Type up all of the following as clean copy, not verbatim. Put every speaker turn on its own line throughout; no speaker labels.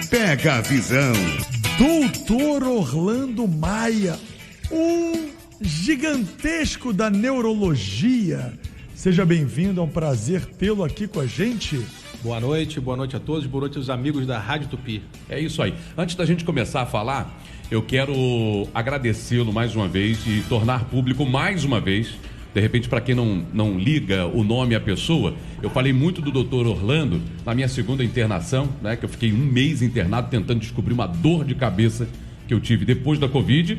Pega a visão.
Doutor Orlando Maia, um gigantesco da neurologia. Seja bem-vindo, é um prazer tê-lo aqui com a gente.
Boa noite a todos, boa noite aos amigos da Rádio Tupi.
É isso aí. Antes da gente começar a falar, eu quero agradecê-lo mais uma vez e tornar público mais uma vez. De repente, para quem não liga o nome à pessoa, eu falei muito do Dr. Orlando na minha segunda internação, né? Que eu fiquei um mês internado tentando descobrir uma dor de cabeça que eu tive depois da Covid.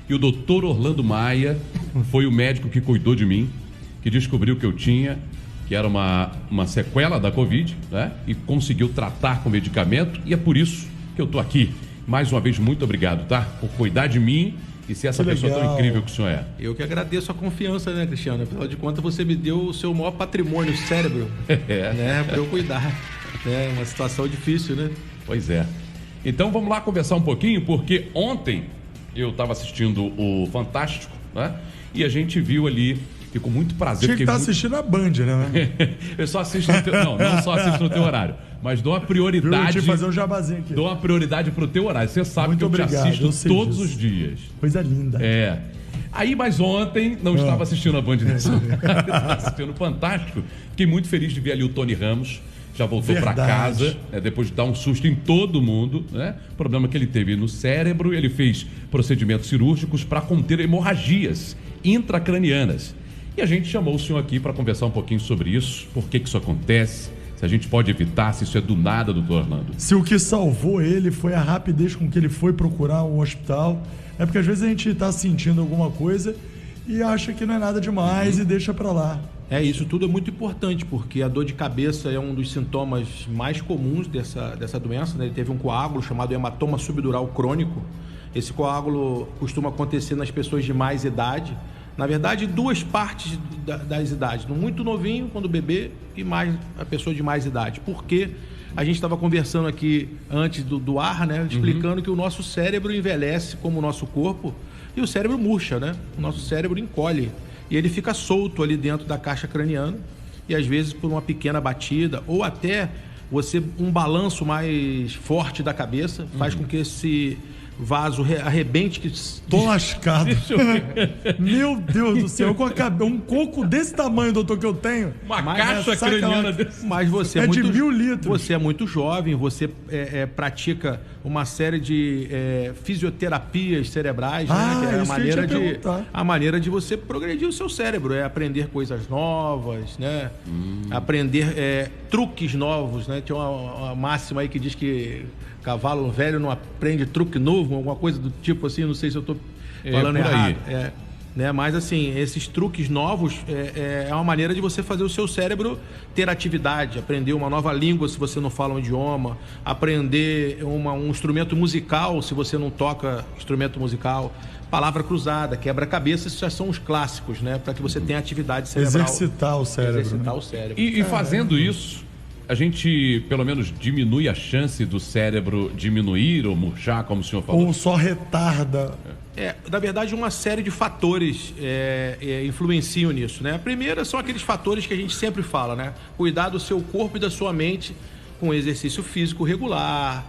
E o Dr. Orlando Maia foi o médico que cuidou de mim, que descobriu que eu tinha, que era uma sequela da Covid, né? E conseguiu tratar com medicamento. E é por isso que eu tô aqui. Mais uma vez, muito obrigado, tá? Por cuidar de mim e ser essa pessoa tão incrível que o senhor é.
Eu que agradeço a confiança, né, Cristiano? Afinal de contas, você me deu o seu maior patrimônio, o cérebro, né, para eu cuidar. É uma situação difícil, né?
Pois é. Então vamos lá conversar um pouquinho, porque ontem eu estava assistindo o Fantástico, né? E a gente viu ali, e com muito prazer.
Tinha que estar assistindo a Band, né?
Eu só assisto no teu... Não só assisto no teu horário, mas dou uma prioridade.
Deixa eu fazer um jabazinho aqui.
Dou uma prioridade pro teu horário. Você sabe muito que eu te assisto todos os dias.
Coisa linda.
É. Aí, mas ontem não estava assistindo a Band News. Estava assistindo o Fantástico. Fiquei muito feliz de ver ali o Tony Ramos. Já voltou para casa, né, depois de dar um susto em todo mundo, né? O problema que ele teve no cérebro, ele fez procedimentos cirúrgicos para conter hemorragias intracranianas. E a gente chamou o senhor aqui para conversar um pouquinho sobre isso, por que isso acontece, se a gente pode evitar, se isso é do nada, doutor Orlando.
Se o que salvou ele foi a rapidez com que ele foi procurar um hospital, é porque às vezes a gente está sentindo alguma coisa e acha que não é nada demais e deixa para lá.
Isso tudo é muito importante, porque a dor de cabeça é um dos sintomas mais comuns dessa doença, né? Ele teve um coágulo chamado hematoma subdural crônico. Esse coágulo costuma acontecer nas pessoas de mais idade. Na verdade, duas partes das idades. Muito novinho, quando bebê, e mais a pessoa de mais idade. Porque a gente estava conversando aqui antes do ar, né? Explicando que o nosso cérebro envelhece como o nosso corpo e o cérebro murcha, né? O nosso cérebro encolhe. E ele fica solto ali dentro da caixa craniana. E às vezes por uma pequena batida ou até um balanço mais forte da cabeça faz com que esse vaso arrebente que...
Tô lascado. Meu Deus do céu, com um coco desse tamanho, doutor, que eu tenho.
Uma caixa craniana desse.
Mas você
de 1.000 litros.
Você é muito jovem, você pratica uma série de fisioterapias cerebrais, né? Que é a maneira de você progredir o seu cérebro, é aprender coisas novas, né? Aprender truques novos, né? Tem uma máxima aí que diz que cavalo velho não aprende truque novo, alguma coisa do tipo assim, não sei se eu estou falando errado. Né? Mas assim, esses truques novos é uma maneira de você fazer o seu cérebro ter atividade, aprender uma nova língua se você não fala um idioma, aprender um instrumento musical se você não toca instrumento musical, palavra cruzada, quebra-cabeça, esses já são os clássicos, né? Para que você tenha atividade cerebral.
Exercitar o cérebro.
E fazendo isso, a gente, pelo menos, diminui a chance do cérebro diminuir ou murchar, como o senhor falou?
Ou só retarda?
Na verdade, uma série de fatores influenciam nisso, né? A primeira são aqueles fatores que a gente sempre fala, né? Cuidar do seu corpo e da sua mente com exercício físico regular,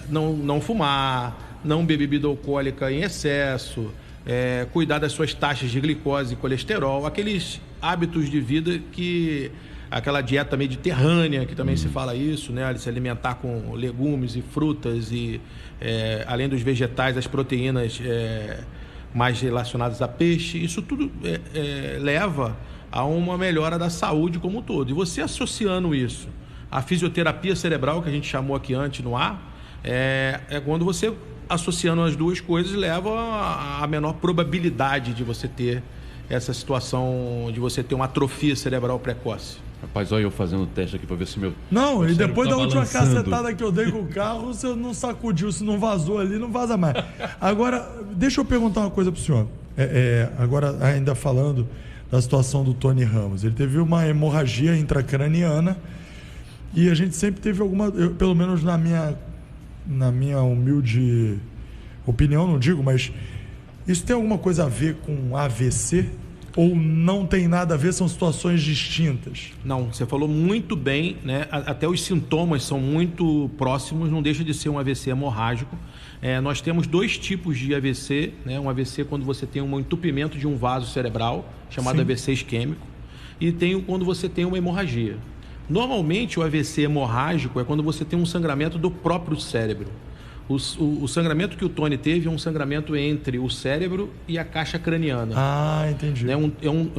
não fumar, não beber bebida alcoólica em excesso, cuidar das suas taxas de glicose e colesterol, aqueles hábitos de vida que... Aquela dieta mediterrânea, que também se fala isso, né? Se alimentar com legumes e frutas e, além dos vegetais, as proteínas mais relacionadas a peixe. Isso tudo leva a uma melhora da saúde como um todo. E você associando isso à fisioterapia cerebral, que a gente chamou aqui antes no ar, é quando você, associando as duas coisas, leva a menor probabilidade de você ter essa situação, de você ter uma atrofia cerebral precoce.
Rapaz, olha eu fazendo teste aqui pra ver se meu...
Não, e depois da última cacetada que eu dei com o carro, você não sacudiu, se não vazou ali, não vaza mais. Agora, deixa eu perguntar uma coisa pro senhor. Agora, ainda falando da situação do Tony Ramos. Ele teve uma hemorragia intracraniana e a gente sempre teve pelo menos na minha humilde opinião, não digo, mas isso tem alguma coisa a ver com AVC? Ou não tem nada a ver, são situações distintas?
Não, você falou muito bem, né? Até os sintomas são muito próximos, não deixa de ser um AVC hemorrágico. Nós temos 2 tipos de AVC, né? Um AVC quando você tem um entupimento de um vaso cerebral, chamado Sim. AVC isquêmico, e tem quando você tem uma hemorragia. Normalmente o AVC hemorrágico é quando você tem um sangramento do próprio cérebro. O sangramento que o Tony teve é um sangramento entre o cérebro e a caixa craniana.
Ah, entendi.
É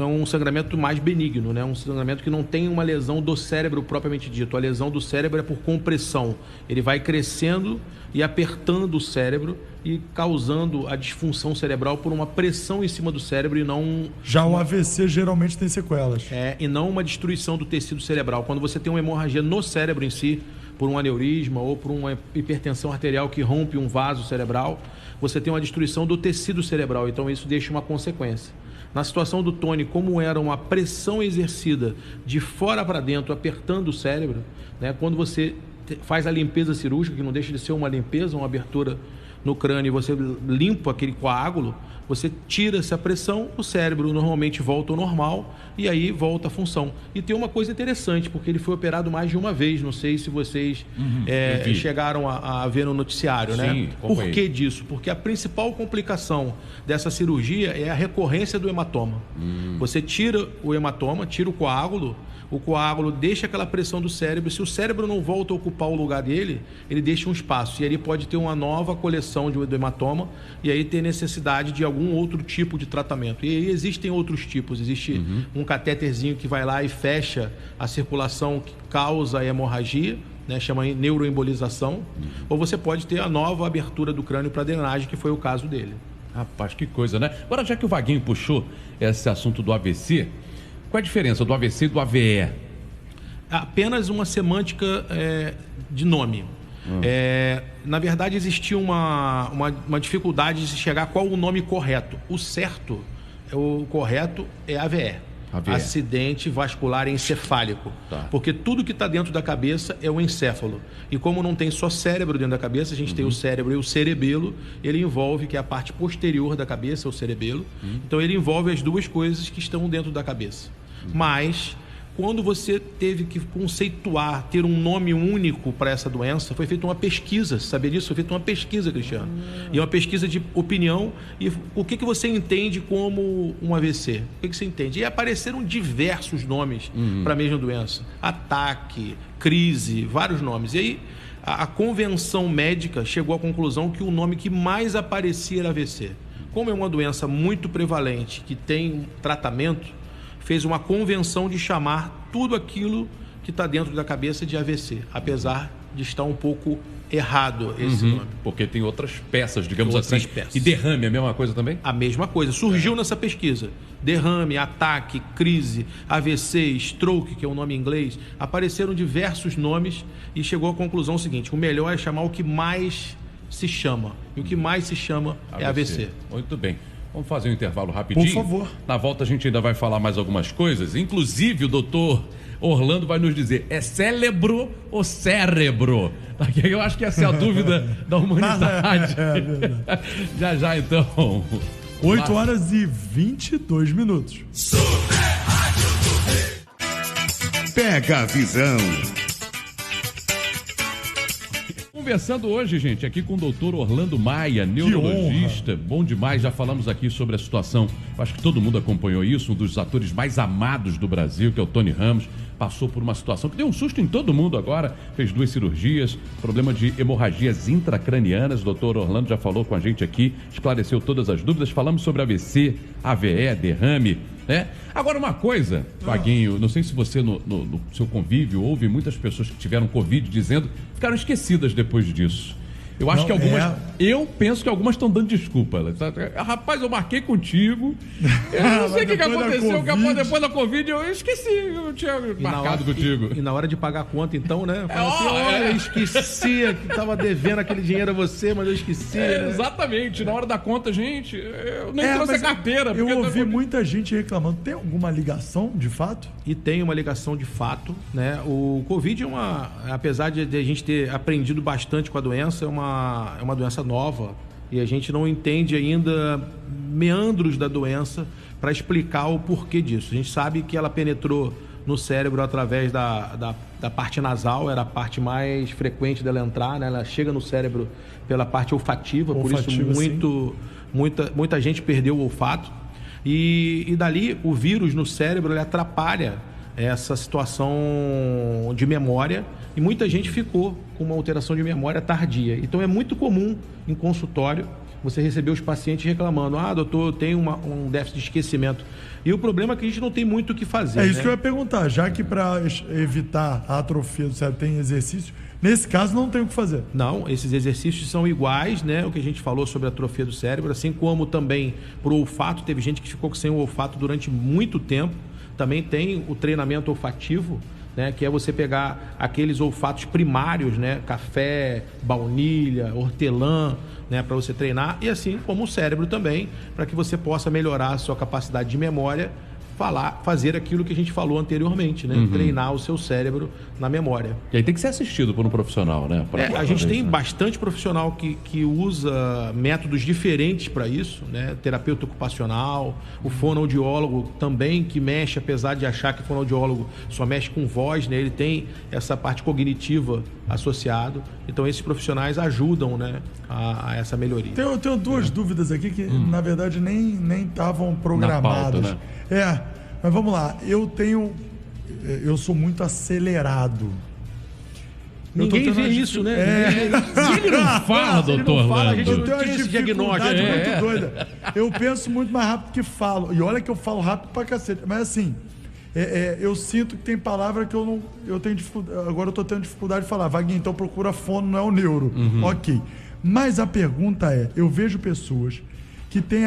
um sangramento mais benigno, né? Um sangramento que não tem uma lesão do cérebro propriamente dito. A lesão do cérebro é por compressão. Ele vai crescendo e apertando o cérebro e causando a disfunção cerebral por uma pressão em cima do cérebro e não...
Já o AVC geralmente tem sequelas.
E não uma destruição do tecido cerebral. Quando você tem uma hemorragia no cérebro em si, por um aneurisma ou por uma hipertensão arterial que rompe um vaso cerebral, você tem uma destruição do tecido cerebral, então isso deixa uma consequência. Na situação do Tony, como era uma pressão exercida de fora para dentro, apertando o cérebro, né, quando você faz a limpeza cirúrgica, que não deixa de ser uma limpeza, uma abertura no crânio, e você limpa aquele coágulo, você tira essa pressão, o cérebro normalmente volta ao normal e aí volta a função. E tem uma coisa interessante, porque ele foi operado mais de uma vez, não sei se vocês chegaram a ver no noticiário,
Sim,
né? Por que disso? Porque a principal complicação dessa cirurgia é a recorrência do hematoma. Você tira o hematoma, tira o coágulo deixa aquela pressão do cérebro. Se o cérebro não volta a ocupar o lugar dele, ele deixa um espaço. E aí ele pode ter uma nova coleção do hematoma e aí ter necessidade de algum outro tipo de tratamento. E aí existem outros tipos. Existe um catéterzinho que vai lá e fecha a circulação que causa a hemorragia, né, chama neuroembolização. Ou você pode ter a nova abertura do crânio para drenagem, que foi o caso dele.
Rapaz, que coisa, né? Agora, já que o Vaguinho puxou esse assunto do AVC... Qual é a diferença do AVC e do AVE?
Apenas uma semântica de nome. Na verdade, existia uma dificuldade de se chegar a qual o nome correto. O correto é AVE. Acidente vascular encefálico. Tá. Porque tudo que está dentro da cabeça é o encéfalo. E como não tem só cérebro dentro da cabeça, a gente tem o cérebro e o cerebelo, ele envolve, que é a parte posterior da cabeça, o cerebelo. Então ele envolve as duas coisas que estão dentro da cabeça. Mas, quando você teve que conceituar, ter um nome único para essa doença, foi feita uma pesquisa, sabia disso? Foi feita uma pesquisa, Cristiano. E uma pesquisa de opinião. E o que você entende como um AVC? O que você entende? E apareceram diversos nomes para a mesma doença. Ataque, crise, vários nomes. E aí, a convenção médica chegou à conclusão que o nome que mais aparecia era AVC. Como é uma doença muito prevalente, que tem tratamento, fez uma convenção de chamar tudo aquilo que está dentro da cabeça de AVC, apesar de estar um pouco errado esse nome.
Porque tem outras peças, digamos assim. E derrame é a mesma coisa também?
A mesma coisa. Surgiu nessa pesquisa. Derrame, ataque, crise, AVC, stroke, que é o nome em inglês. Apareceram diversos nomes e chegou à conclusão seguinte: o melhor é chamar o que mais se chama. E o que mais se chama é AVC.
Muito bem. Vamos fazer um intervalo rapidinho.
Por favor.
Na volta a gente ainda vai falar mais algumas coisas. Inclusive o doutor Orlando vai nos dizer, é cérebro ou cérebro? Eu acho que essa é a dúvida da humanidade. Já já então.
8 horas e 22 minutos.
Super Rádio Pega a visão.
Conversando hoje, gente, aqui com o doutor Orlando Maia, neurologista. Bom demais, já falamos aqui sobre a situação. Acho que todo mundo acompanhou isso. Um dos atores mais amados do Brasil, que é o Tony Ramos, passou por uma situação que deu um susto em todo mundo agora. Fez 2 cirurgias, problema de hemorragias intracranianas. O doutor Orlando já falou com a gente aqui, esclareceu todas as dúvidas. Falamos sobre AVC, AVE, derrame, né? Agora uma coisa, Vaguinho, não sei se você no seu convívio ouve muitas pessoas que tiveram Covid dizendo que ficaram esquecidas depois disso. Eu acho que algumas. Eu penso que algumas estão dando desculpa. Rapaz, eu marquei contigo. Eu não sei o que aconteceu. Depois da Covid, eu esqueci. Eu tinha marcado contigo.
E na hora de pagar a conta, então, né? Eu esqueci que estava devendo aquele dinheiro a você, mas eu esqueci. Né?
Exatamente. Na hora da conta, gente, eu nem trouxe a carteira.
Eu ouvi muita gente reclamando. Tem alguma ligação, de fato?
E tem uma ligação de fato, né? O Covid apesar de a gente ter aprendido bastante com a doença, é uma doença nova e a gente não entende ainda meandros da doença para explicar o porquê disso. A gente sabe que ela penetrou no cérebro através da parte nasal, era a parte mais frequente dela entrar, né? Ela chega no cérebro pela parte olfativa, por isso muita gente perdeu o olfato. E dali o vírus no cérebro ele atrapalha essa situação de memória e muita gente ficou com uma alteração de memória tardia. Então é muito comum em consultório você receber os pacientes reclamando: doutor, eu tenho um déficit de esquecimento. E o problema é que a gente não tem muito o que fazer.
É isso que eu ia perguntar, já que para evitar a atrofia do cérebro tem exercício, nesse caso não tem o que fazer.
Não, esses exercícios são iguais, né? O que a gente falou sobre a atrofia do cérebro, assim como também para o olfato, teve gente que ficou sem o olfato durante muito tempo. Também tem o treinamento olfativo, né, que é você pegar aqueles olfatos primários, né, café, baunilha, hortelã, né, para você treinar, e assim como o cérebro também, para que você possa melhorar a sua capacidade de memória, fazer aquilo que a gente falou anteriormente, né, treinar o seu cérebro na memória.
E aí tem que ser assistido por um profissional, né?
A gente tem bastante profissional que usa métodos diferentes para isso, né? Terapeuta ocupacional, o fonoaudiólogo também, que mexe, apesar de achar que o fonoaudiólogo só mexe com voz, né? Ele tem essa parte cognitiva associado. Então esses profissionais ajudam, né, a essa melhoria.
Eu tenho duas dúvidas aqui que na verdade nem estavam programadas.
Na pauta, né?
Mas vamos lá. Eu sou muito acelerado.
Ninguém vê isso, né?
Ele não fala, doutor
Lando. A gente
Eu
não
tenho uma
tinha esse
dificuldade
diagnóstico.
muito doida. Eu penso muito mais rápido que falo. E olha que eu falo rápido pra cacete. Mas assim, eu sinto que tem palavra que eu tenho dificuldade. Agora eu tô tendo dificuldade de falar. Vaguinho, então procura fono, não é o neuro. Ok. Mas a pergunta é, eu vejo pessoas que têm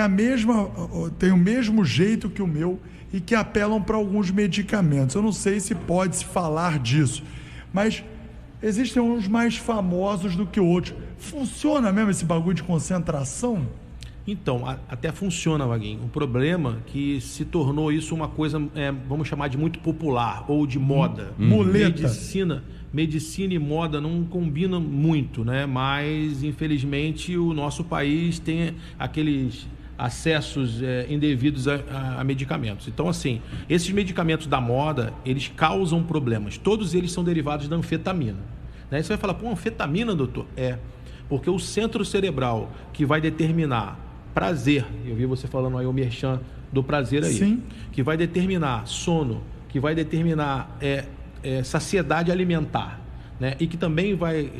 o mesmo jeito que o meu e que apelam para alguns medicamentos. Eu não sei se pode se falar disso, mas existem uns mais famosos do que outros. Funciona mesmo esse bagulho de concentração?
Então, até funciona, Vaguinho. O problema é que se tornou isso uma coisa, vamos chamar de muito popular ou de moda.
Muleta.
Medicina e moda não combinam muito, né? Mas, infelizmente, o nosso país tem aqueles acessos indevidos a medicamentos. Então, assim, esses medicamentos da moda, eles causam problemas. Todos eles são derivados da anfetamina. Né? Você vai falar, anfetamina, doutor? Porque o centro cerebral que vai determinar prazer, eu vi você falando aí o merchan do prazer aí,
sim,
que vai determinar sono, que vai determinar saciedade alimentar, né? E que também vai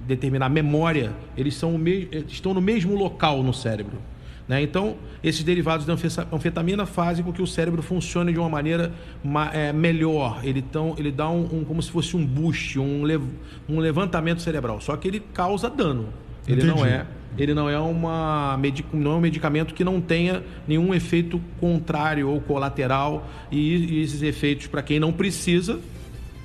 determinar memória, eles estão no mesmo local no cérebro. Né? Então, esses derivados da anfetamina fazem com que o cérebro funcione de uma maneira melhor. Ele dá como se fosse um boost, um levantamento cerebral. Só que ele causa dano. Ele não é um medicamento que não tenha nenhum efeito contrário ou colateral. E esses efeitos, para quem não precisa,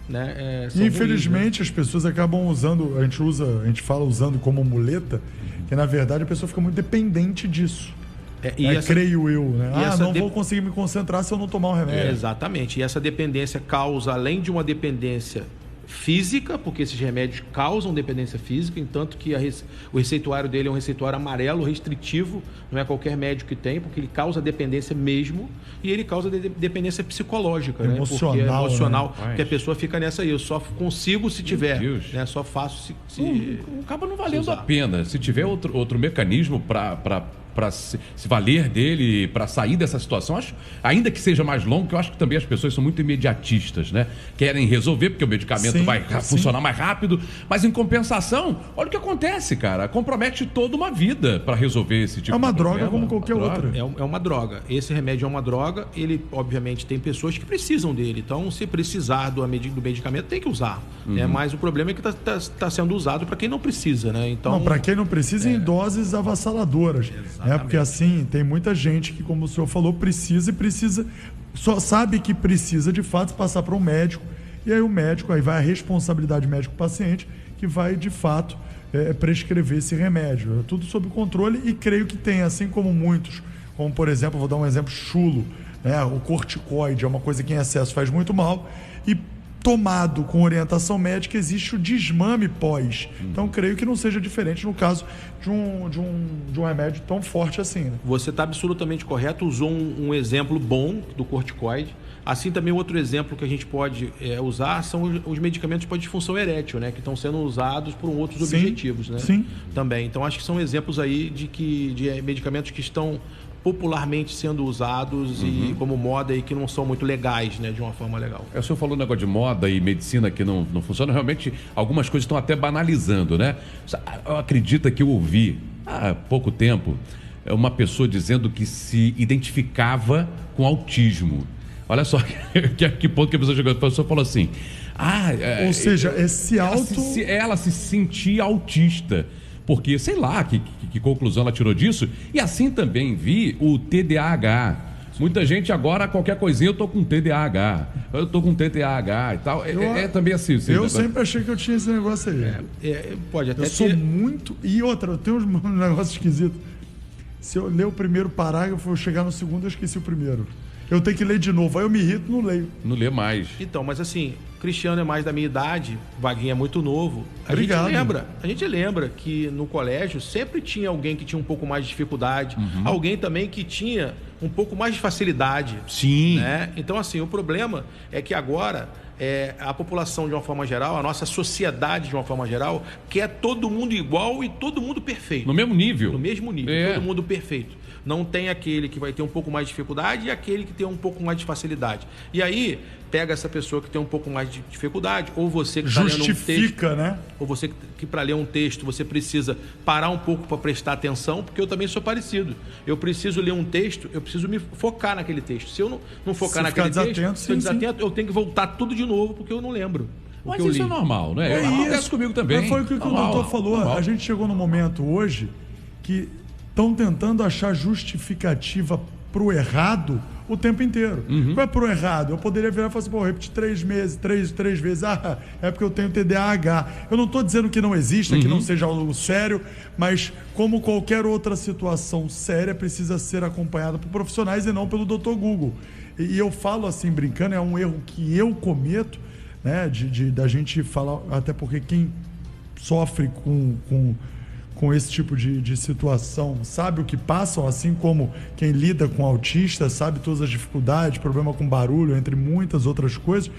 né, são
infelizmente
ruins, né?
As pessoas acabam usando, a gente fala usando como muleta, que na verdade a pessoa fica muito dependente disso. Creio eu, né? Vou conseguir me concentrar se eu não tomar um remédio.
Exatamente. E essa dependência causa, além de uma dependência física, porque esses remédios causam dependência física, entanto que o receituário dele é um receituário amarelo, restritivo, não é qualquer médico que tem, porque ele causa dependência mesmo, e ele causa dependência psicológica,
emocional,
né? Porque é emocional,
né?
porque a pessoa fica nessa aí, eu só consigo se tiver, né? Só faço se
acaba não valendo a pena. Se tiver outro mecanismo para se valer dele, para sair dessa situação, ainda que seja mais longo, que eu acho que também as pessoas são muito imediatistas, né? Querem resolver, porque o medicamento vai funcionar mais rápido, mas em compensação, olha o que acontece, cara, compromete toda uma vida para resolver esse tipo de problema.
É uma droga como qualquer outra.
É uma droga. Esse remédio é uma droga, ele, obviamente, tem pessoas que precisam dele, então, se precisar do medicamento, tem que usar. Mas o problema é que está sendo usado para quem não precisa, né? Então,
para quem não precisa, em doses avassaladoras. Porque assim, tem muita gente que, como o senhor falou, precisa, só sabe que precisa de fato passar para um médico, e aí o médico, aí vai a responsabilidade médico-paciente, que vai de fato prescrever esse remédio. É tudo sob controle, e creio que tem, assim como muitos, como por exemplo, vou dar um exemplo chulo, né? O corticoide é uma coisa que em excesso faz muito mal, e tomado com orientação médica, existe o desmame pós. Então, creio que não seja diferente no caso de um remédio tão forte assim. Né?
Você está absolutamente correto, usou um exemplo bom do corticoide. Assim, também outro exemplo que a gente pode usar são os medicamentos para disfunção erétil, né? Que estão sendo usados por outros objetivos, né?
Sim.
Também. Então, acho que são exemplos aí de medicamentos que estão popularmente sendo usados e como moda e que não são muito legais, né, de uma forma legal.
O senhor falou um negócio de moda e medicina que não funciona. Realmente, algumas coisas estão até banalizando, né? Eu acredito que eu ouvi há pouco tempo uma pessoa dizendo que se identificava com autismo. Olha só que ponto que a pessoa chegou. A pessoa falou assim...
Ou seja,
ela se sentia autista. Porque, sei lá, que conclusão ela tirou disso. E assim também vi o TDAH. Muita gente agora, qualquer coisinha, eu tô com TDAH. Eu tô com TDAH e tal. Também assim.
Eu sempre achei que eu tinha esse negócio aí.
Pode até
eu sou muito... E outra, eu tenho uns negócios esquisitos. Se eu ler o primeiro parágrafo, eu chegar no segundo, eu esqueci o primeiro. Eu tenho que ler de novo. Aí eu me irrito, não leio.
Não lê mais.
Então, mas assim, Cristiano é mais da minha idade, Vaguinho é muito novo.
Obrigado.
A gente lembra que no colégio sempre tinha alguém que tinha um pouco mais de dificuldade, alguém também que tinha um pouco mais de facilidade.
Sim.
Né? Então, assim, o problema é que agora a população, de uma forma geral, a nossa sociedade, de uma forma geral, quer todo mundo igual e todo mundo perfeito.
No mesmo nível.
No mesmo nível, todo mundo perfeito. Não tem aquele que vai ter um pouco mais de dificuldade e aquele que tem um pouco mais de facilidade. E aí, pega essa pessoa que tem um pouco mais de dificuldade, ou você que está lendo um texto,
né?
Ou você que para ler um texto, você precisa parar um pouco para prestar atenção, porque eu também sou parecido. Eu preciso ler um texto, eu preciso me focar naquele texto. Se eu não focar naquele texto, se eu desatento, eu tenho que voltar tudo de novo, porque eu não lembro.
Mas isso é normal, né? Acontece comigo também.
Mas foi o que o doutor falou. Normal. A gente chegou num momento hoje que estão tentando achar justificativa pro errado o tempo inteiro. Qual é pro errado? Eu poderia virar e falar assim, pô, eu repeti 3 vezes. É porque eu tenho TDAH. Eu não estou dizendo que não exista, que não seja algo sério, mas como qualquer outra situação séria, precisa ser acompanhada por profissionais e não pelo Dr. Google. E eu falo assim, brincando, é um erro que eu cometo, né, da gente falar, até porque quem sofre com esse tipo de situação, sabe o que passam, assim como quem lida com autista, sabe todas as dificuldades, problema com barulho, entre muitas outras coisas.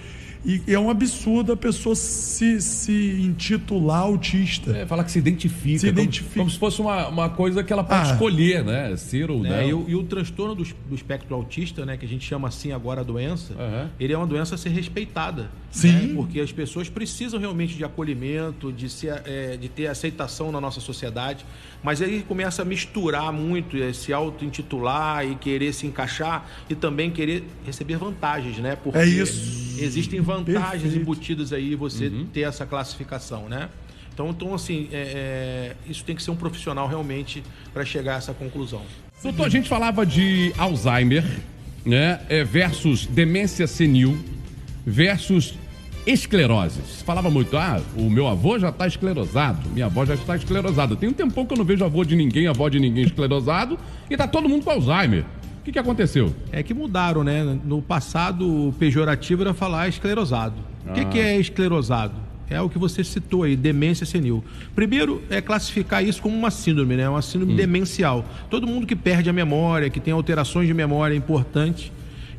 E é um absurdo a pessoa se intitular autista.
Falar que se identifica. Como se fosse uma coisa que ela pode escolher, né? Ser ou não.
E o transtorno do espectro autista, né? Que a gente chama assim agora a doença, ele é uma doença a ser respeitada.
Sim.
Né? Porque as pessoas precisam realmente de acolhimento, de ter aceitação na nossa sociedade. Mas aí começa a misturar muito, se auto-intitular e querer se encaixar e também querer receber vantagens, né? Porque existem vantagens embutidas aí você ter essa classificação, né? Então assim, isso tem que ser um profissional realmente para chegar a essa conclusão.
Doutor, a gente falava de Alzheimer, né? Versus demência senil, versus esclerose. Se falava muito, o meu avô já está esclerosado, minha avó já está esclerosada. Tem um tempão que eu não vejo avó de ninguém esclerosado e tá todo mundo com Alzheimer. O que aconteceu?
É que mudaram, né? No passado, o pejorativo era falar esclerosado. O que é esclerosado? É o que você citou aí, demência senil. Primeiro, é classificar isso como uma síndrome, né? Uma síndrome demencial. Todo mundo que perde a memória, que tem alterações de memória importantes,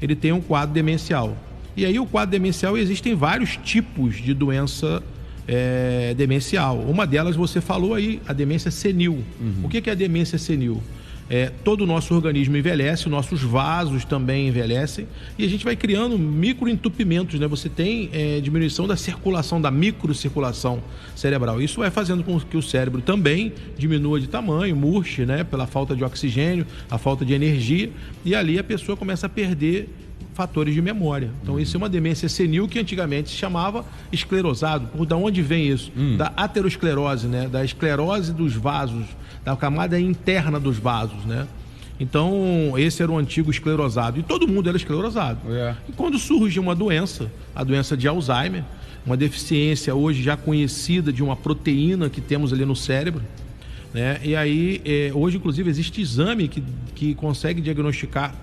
ele tem um quadro demencial. E aí, o quadro demencial, existem vários tipos de doença demencial. Uma delas você falou aí, a demência senil. O que é a demência senil? Todo o nosso organismo envelhece, nossos vasos também envelhecem e a gente vai criando microentupimentos, né? Você tem diminuição da circulação, da microcirculação cerebral. Isso vai fazendo com que o cérebro também diminua de tamanho, murche, né? Pela falta de oxigênio, a falta de energia, e ali a pessoa começa a perder fatores de memória. Então, isso é uma demência senil que antigamente se chamava esclerosado. Da onde vem isso? Da aterosclerose, né? Da esclerose dos vasos, da camada interna dos vasos, né? Então, esse era o antigo esclerosado. E todo mundo era esclerosado. E quando surge uma doença, a doença de Alzheimer, uma deficiência hoje já conhecida de uma proteína que temos ali no cérebro, né? E aí, hoje, inclusive, existe exame que consegue diagnosticar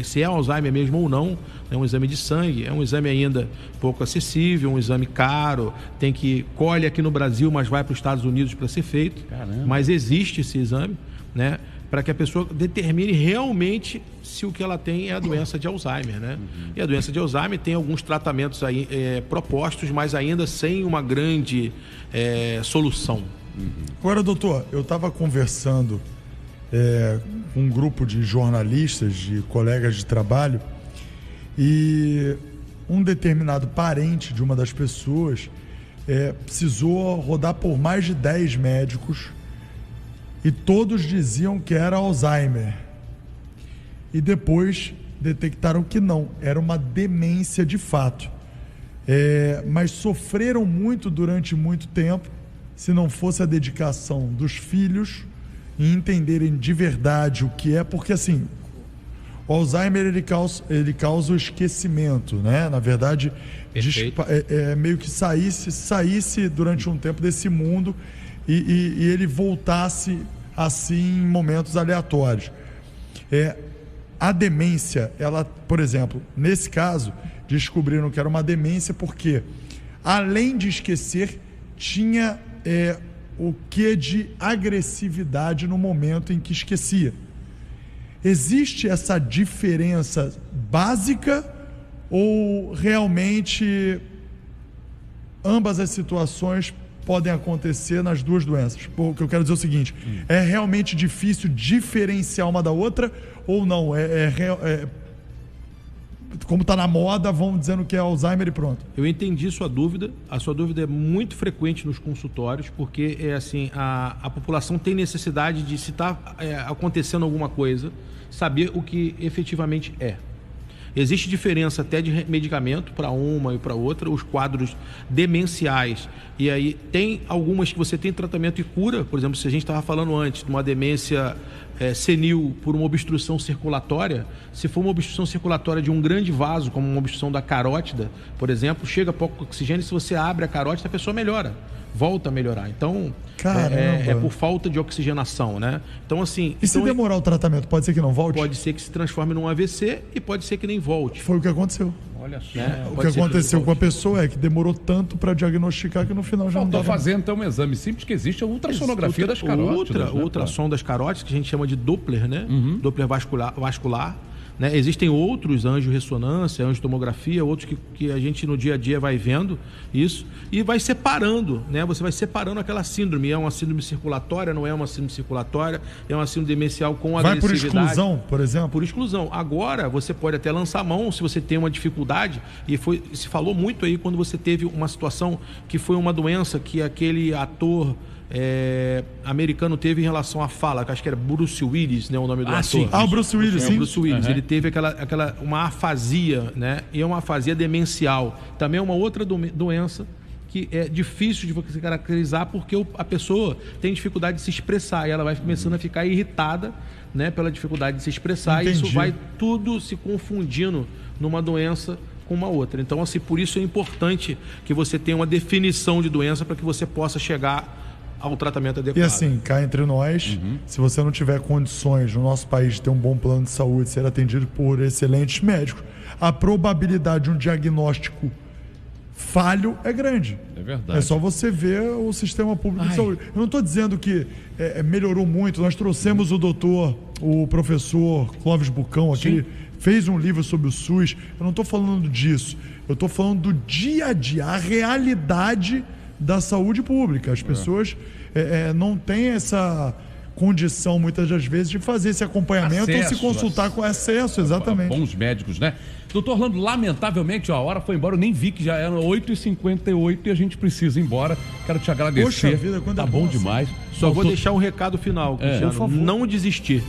se é Alzheimer mesmo ou não. É um exame de sangue, é um exame ainda pouco acessível, um exame caro, colhe aqui no Brasil, mas vai para os Estados Unidos para ser feito.
Caramba.
Mas existe esse exame, né? Para que a pessoa determine realmente se o que ela tem é a doença de Alzheimer, né? E a doença de Alzheimer tem alguns tratamentos aí, propostos, mas ainda sem uma grande solução.
Agora, doutor, eu estava conversando com um grupo de jornalistas, de colegas de trabalho, e um determinado parente de uma das pessoas precisou rodar por mais de 10 médicos e todos diziam que era Alzheimer. E depois detectaram que não, era uma demência de fato. Mas sofreram muito durante muito tempo, se não fosse a dedicação dos filhos em entenderem de verdade o que é, porque assim, o Alzheimer ele causa o esquecimento, né? Na verdade, meio que saísse durante um tempo desse mundo e ele voltasse assim em momentos aleatórios. A demência, ela, por exemplo, nesse caso, descobriram que era uma demência porque, além de esquecer, tinha o quê de agressividade no momento em que esquecia. Existe essa diferença básica ou realmente ambas as situações podem acontecer nas duas doenças? O que eu quero dizer é o seguinte, é realmente difícil diferenciar uma da outra ou não? Como está na moda, vão dizendo que é Alzheimer e pronto.
Eu entendi sua dúvida. A sua dúvida é muito frequente nos consultórios, porque a população tem necessidade de, se está acontecendo alguma coisa, saber o que efetivamente é. Existe diferença até de medicamento para uma e para outra, os quadros demenciais. E aí tem algumas que você tem tratamento e cura. Por exemplo, se a gente estava falando antes de uma demência senil por uma obstrução circulatória, se for uma obstrução circulatória de um grande vaso, como uma obstrução da carótida, por exemplo, chega pouco oxigênio e se você abre a carótida, a pessoa melhora, volta a melhorar. Então, é por falta de oxigenação, né? Então, assim...
E se demorar o tratamento, pode ser que não volte?
Pode ser que se transforme num AVC e pode ser que nem volte.
Foi o que aconteceu.
Olha só.
O que aconteceu com a pessoa é que demorou tanto para diagnosticar que no final já não
Estou
dava.
fazendo então um exame simples que existe, a ultrassonografia das carótidas.
Ultrassom das carótidas, que a gente chama de Doppler, né? Doppler vascular. Né? Existem outros, angiorressonância, angiotomografia, outros que a gente no dia a dia vai vendo isso e vai separando, né? Você vai separando aquela síndrome. É uma síndrome circulatória, não é uma síndrome circulatória, é uma síndrome demencial com agressividade.
Vai por exclusão, por exemplo?
Por exclusão. Agora, você pode até lançar a mão se você tem uma dificuldade, e se falou muito aí quando você teve uma situação que foi uma doença que aquele ator... americano teve em relação à fala, que acho que era Bruce Willis, né, o nome do ator.
Sim. O Bruce Willis, sim.
O Bruce Willis, ele teve uma afasia, né, e é uma afasia demencial. Também é uma outra doença que é difícil de você caracterizar porque a pessoa tem dificuldade de se expressar e ela vai começando a ficar irritada, né, pela dificuldade de se expressar.
Entendi.
E isso vai tudo se confundindo numa doença com uma outra. Então, assim, por isso é importante que você tenha uma definição de doença para que você possa chegar ao tratamento adequado.
E assim, cá entre nós, se você não tiver condições no nosso país de ter um bom plano de saúde, ser atendido por excelentes médicos, a probabilidade de um diagnóstico falho é grande.
É verdade.
É só você ver o sistema público de saúde. Eu não estou dizendo que melhorou muito. Nós trouxemos o professor Clóvis Bucão aqui, fez um livro sobre o SUS. Eu não estou falando disso. Eu estou falando do dia a dia, a realidade da saúde pública. As pessoas não têm essa condição, muitas das vezes, de fazer esse acompanhamento ou se consultar com acesso, exatamente.
Bons médicos, né? Doutor Orlando, lamentavelmente, a hora foi embora, eu nem vi que já eram 8h58 e a gente precisa ir embora. Quero te agradecer.
Poxa vida, quando
tá
é
bom
assim.
demais.
Só vou deixar um recado final, Cristiano.
Por favor.
Não desistir.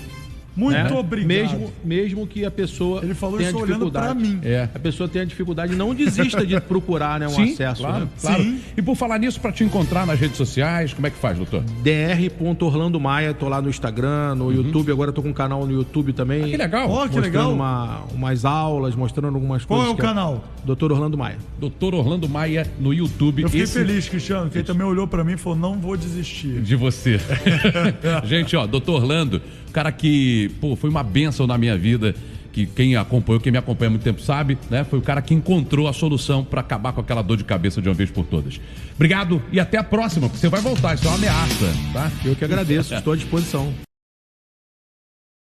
Muito obrigado.
Mesmo que a pessoa
Ele falou
tenha
isso olhando
dificuldade.
pra mim.
A pessoa tenha dificuldade, não desista de procurar, né, um
Sim,
acesso.
claro,
Né?
claro.
Sim.
E por falar nisso, para te encontrar nas redes sociais, como é que faz, doutor?
dr.Orlando Maia, tô lá no Instagram, no YouTube, agora tô com um canal no YouTube também.
Que legal.
Ó, que
mostrando
legal.
umas aulas, mostrando algumas
Qual
coisas.
é o canal?
Dr. Orlando Maia.
Doutor Orlando Maia no YouTube.
Eu fiquei feliz, Cristiano, que ele também olhou pra mim e falou, não vou desistir.
De você. Gente, ó, doutor Orlando, cara que, foi uma bênção na minha vida. que quem me acompanha há muito tempo sabe, né? Foi o cara que encontrou a solução para acabar com aquela dor de cabeça de uma vez por todas. Obrigado e até a próxima, porque você vai voltar, isso é uma ameaça, tá?
Eu que agradeço, estou à disposição.